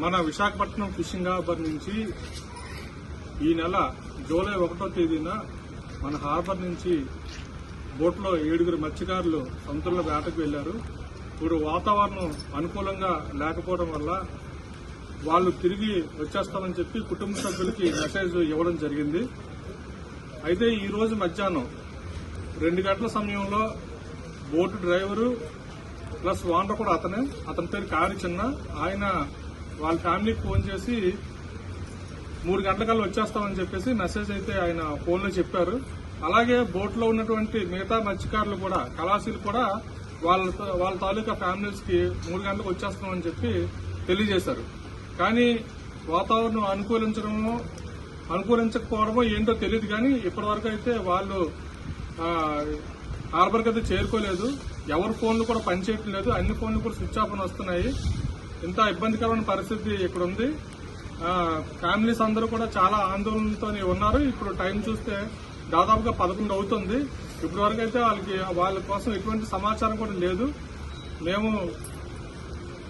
మన Visakhapatnam fishing harbour నుంచి ఈ నెల జూలై 1వ తేదీన మన హార్బర్ నుంచి బోట్లో 7 మత్స్యకారులు సముద్రంలో వేటకు వెళ్లారు. ఇప్పుడు వాతావరణం అనుకూలంగా లేకపోవడం వల్ల వాళ్ళు తిరిగి వచ్చేస్తామని చెప్పి కుటుంబ సభ్యులకి మెసేజ్ ఇవ్వడం జరిగింది. అయితే ఈ రోజు మధ్యాహ్నం 2 గంటల సమయంలో బోటు డ్రైవరు ప్లస్ ఓనర్ కూడా అతని పేరు కారి చిన్న, ఆయన వాళ్ళ ఫ్యామిలీకి ఫోన్ చేసి 3 గంటలకల్లా వచ్చేస్తామని చెప్పేసి మెసేజ్ అయితే ఆయన ఫోన్లో చెప్పారు. అలాగే బోట్లో ఉన్నటువంటి మిగతా మత్స్యకారులు కూడా, కళాశీలు కూడా వాళ్ళ తాలూకా ఫ్యామిలీస్ కి 3 గంటలకు వచ్చేస్తామని చెప్పి తెలియజేశారు. కానీ వాతావరణం అనుకూలించకపోవడమో ఏంటో తెలియదు. కానీ ఇప్పటి వరకు అయితే వాళ్ళు హార్బర్కి అయితే చేరుకోలేదు. ఎవరి ఫోన్లు కూడా పనిచేయటం లేదు, అన్ని ఫోన్లు కూడా స్విచ్ ఆఫ్ అని వస్తున్నాయి. ఇంత ఇబ్బందికరమైన పరిస్థితి ఇక్కడ ఉంది. ఫ్యామిలీస్ అందరూ కూడా చాలా ఆందోళనతో ఉన్నారు. ఇప్పుడు టైం చూస్తే దాదాపుగా 11 అవుతుంది. ఇప్పటి వరకు అయితే వాళ్ళ కోసం ఎటువంటి సమాచారం కూడా లేదు.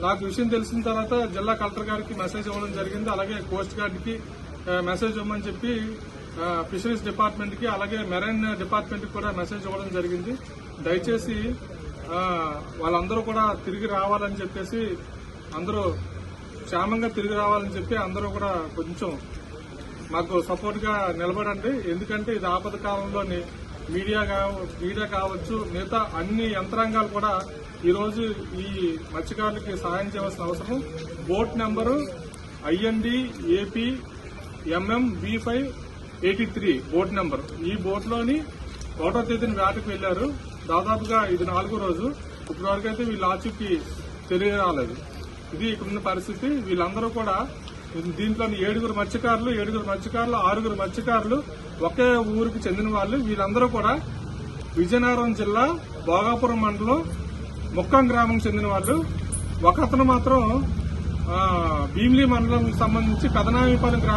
నాకు విషయం తెలిసిన తర్వాత జిల్లా కలెక్టర్ గారికి మెసేజ్ ఇవ్వడం జరిగింది. అలాగే కోస్ట్ గార్డ్ కి మెసేజ్ ఇవ్వమని చెప్పి ఫిషరీస్ డిపార్ట్మెంట్ కి, అలాగే మెరైన్ డిపార్ట్మెంట్ కి కూడా మెసేజ్ ఇవ్వడం జరిగింది. దయచేసి వాళ్ళందరూ కూడా తిరిగి రావాలని చెప్పేసి, అందరూ క్షేమంగా తిరిగి రావాలని చెప్పి అందరూ కూడా కొంచెం మాకు సపోర్ట్ గా నిలబడండి. ఎందుకంటే ఇది ఆపద కాలంలోని మీడియా కావచ్చు, మిగతా అన్ని యంత్రాంగాలు కూడా ఈ రోజు ఈ మత్స్యకారులకి సహాయం చేయవలసిన అవసరం. Boat number IND-AP MM-B583 boat number. ఈ బోట్లోని 1వ తేదీన వేటకు వెళ్లారు. దాదాపుగా ఇది 4వ రోజు. ఇప్పటి వరకు అయితే వీళ్ళ ఆచూకీ తెలియరాలేదు. ఇది ఇక్కడున్న పరిస్థితి. వీళ్ళందరూ కూడా దీంట్లో 7 మత్స్యకారులు, 6 మత్స్యకారులు ఒకే ఊరికి చెందిన వాళ్ళు. వీళ్ళందరూ కూడా విజయనగరం జిల్లా భోగాపురం మండలం ముక్కం గ్రామం చెందిన వాళ్ళు. ఒకతను మాత్రం భీమిలి మండలం సంబంధించి పెదనామిపాలెం గ్రామం